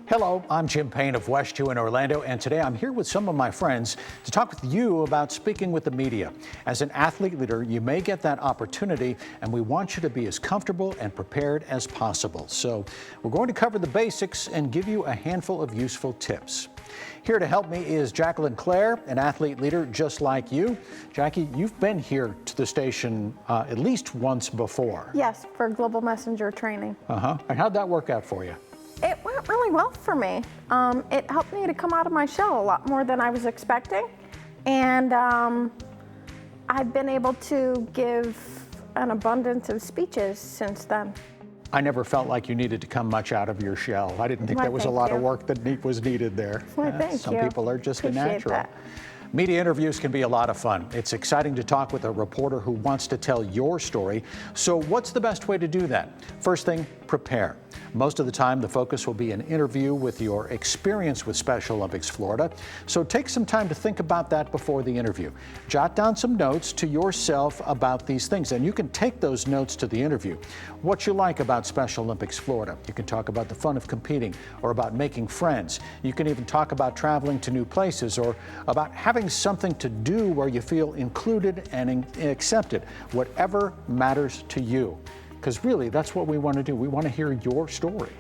Hello, I'm Jim Payne of West 2 in Orlando, and today I'm here with some of my friends to talk with you about speaking with the media. As an athlete leader, you may get that opportunity, and we want you to be as comfortable and prepared as possible. So we're going to cover the basics and give you a handful of useful tips. Here to help me is Jacqueline Clare, an athlete leader just like you. Jackie, you've been here to the station at least once before. Yes, for Global Messenger training. And how'd that work out for you? It went really well for me. It helped me to come out of my shell a lot more than I was expecting. And I've been able to give an abundance of speeches since then. I never felt like you needed to come much out of your shell. I didn't think there was a lot of work that was needed there. Some people are just a natural. That. Media interviews can be a lot of fun. It's exciting to talk with a reporter who wants to tell your story. So what's the best way to do that? First thing, prepare. Most of the time, the focus will be an interview with your experience with Special Olympics Florida. So take some time to think about that before the interview. Jot down some notes to yourself about these things, and you can take those notes to the interview. What you like about Special Olympics Florida. You can talk about the fun of competing or about making friends. You can even talk about traveling to new places or about having something to do where you feel included and accepted. Whatever matters to you. Because really, that's what we want to do. We want to hear your story.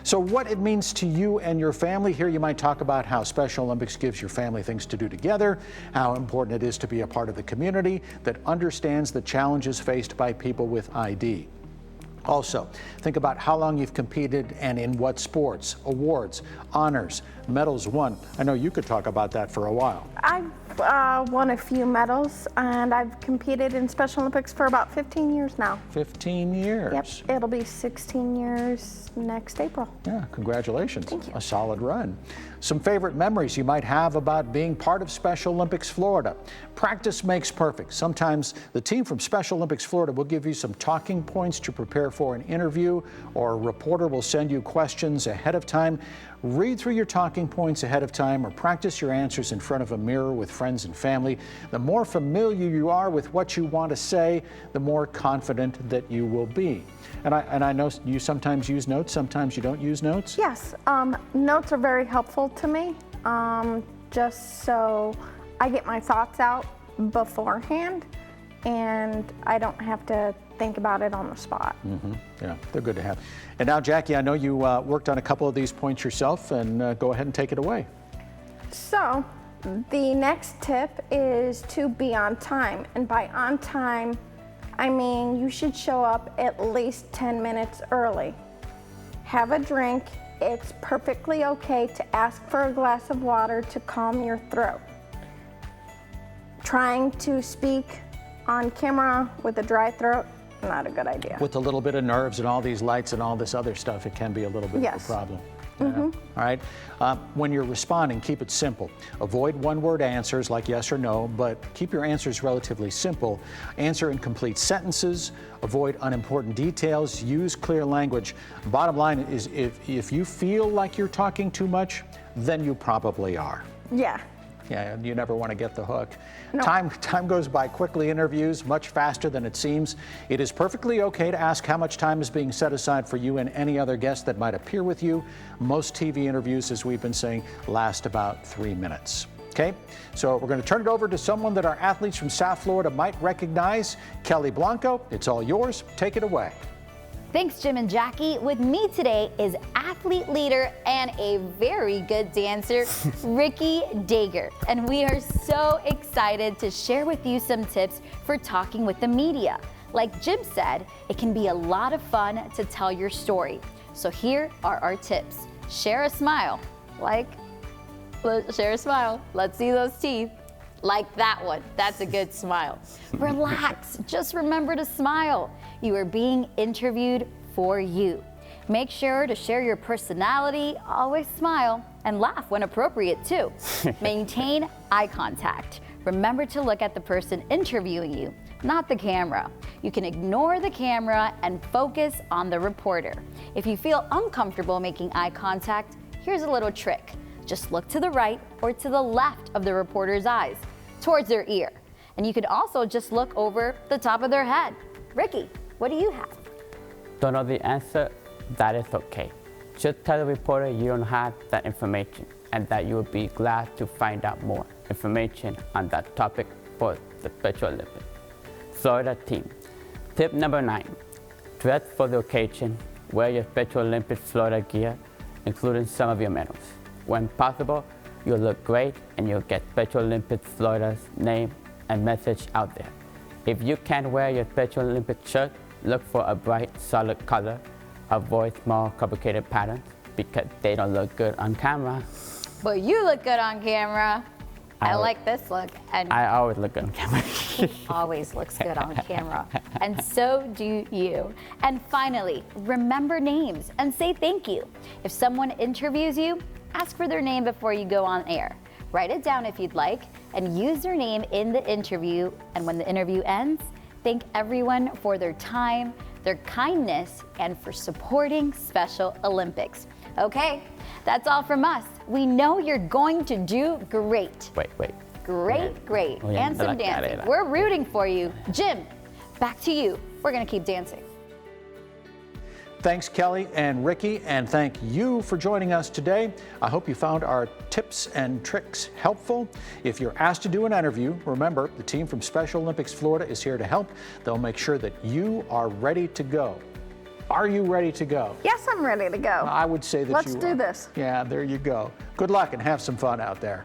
So what it means to you and your family. Here you might talk about how Special Olympics gives your family things to do together, how important it is to be a part of the community that understands the challenges faced by people with ID. Also, think about how long you've competed and in what sports, awards, honors, medals won. I know you could talk about that for a while. I've won a few medals, and I've competed in Special Olympics for about 15 years now. 15 years. Yep, it'll be 16 years next April. Yeah, congratulations. Thank you. A solid run. Some favorite memories you might have about being part of Special Olympics Florida. Practice makes perfect. Sometimes the team from Special Olympics Florida will give you some talking points to prepare for an interview, or a reporter will send you questions ahead of time. Read through your talking points ahead of time or practice your answers in front of a mirror with friends and family. The more familiar you are with what you want to say, the more confident that you will be. And I know you sometimes use notes, sometimes you don't use notes? Yes, notes are very helpful to me, just so I get my thoughts out beforehand and I don't have to think about it on the spot. Yeah, they're good to have. And now, Jackie, I know you worked on a couple of these points yourself, and go ahead and take it away. So the next tip is to be on time. And by on time, I mean you should show up at least 10 minutes early. Have a drink. It's perfectly okay to ask for a glass of water to calm your throat. Trying to speak on camera with a dry throat, not a good idea. With a little bit of nerves and all these lights and all this other stuff, it can be a little bit of a problem. All right. When you're responding, keep it simple. Avoid one-word answers like yes or no, but keep your answers relatively simple. Answer in complete sentences. Avoid unimportant details. Use clear language. Bottom line is, if you feel like you're talking too much, then you probably are. Yeah. Yeah, you never want to get the hook. No. Time goes by quickly. Interviews much faster than it seems. It is perfectly okay to ask how much time is being set aside for you and any other guest that might appear with you. Most TV interviews, as we've been saying, last about 3 minutes. Okay, so we're going to turn it over to someone that our athletes from South Florida might recognize. Kelly Blanco, it's all yours. Take it away. Thanks, Jim and Jackie. With me today is athlete leader and a very good dancer, Ricky Dager. And we are so excited to share with you some tips for talking with the media. Like Jim said, it can be a lot of fun to tell your story. So here are our tips. Share a smile. Share a smile. Let's see those teeth. Like that one. That's a good smile. Relax. Just remember to smile. You are being interviewed for you. Make sure to share your personality, always smile, and laugh when appropriate too. Maintain eye contact. Remember to look at the person interviewing you, not the camera. You can ignore the camera and focus on the reporter. If you feel uncomfortable making eye contact, here's a little trick. Just look to the right or to the left of the reporter's eyes, towards their ear. And you could also just look over the top of their head. Ricky, what do you have? Don't know the answer, that is okay. Just tell the reporter you don't have that information and that you will be glad to find out more information on that topic for the Special Olympics. Florida team. Tip number 9, dress for the occasion. Wear your Special Olympics Florida gear, including some of your medals. When possible, you'll look great and you'll get Special Olympics Florida's name and message out there. If you can't wear your Special Olympics shirt, look for a bright, solid color. Avoid small, complicated patterns because they don't look good on camera. But you look good on camera. I I- like this look, and I always look good on camera. always looks good on camera. And so do you. And finally, remember names and say thank you. If someone interviews you, ask for their name before you go on air. Write it down if you'd like, and use their name in the interview. And when the interview ends, thank everyone for their time, their kindness, and for supporting Special Olympics. Okay, that's all from us. We know you're going to do great. Wait. Great. Oh, yeah, And some de la dancing. carrera. We're rooting for you. Jim, back to you. We're gonna keep dancing. Thanks, Kelly and Ricky, and thank you for joining us today. I hope you found our tips and tricks helpful. If you're asked to do an interview, remember, the team from Special Olympics Florida is here to help. They'll make sure that you are ready to go. Are you ready to go? Yes, I'm ready to go. I would say that Let's you do are. this. Yeah, there you go. Good luck and have some fun out there.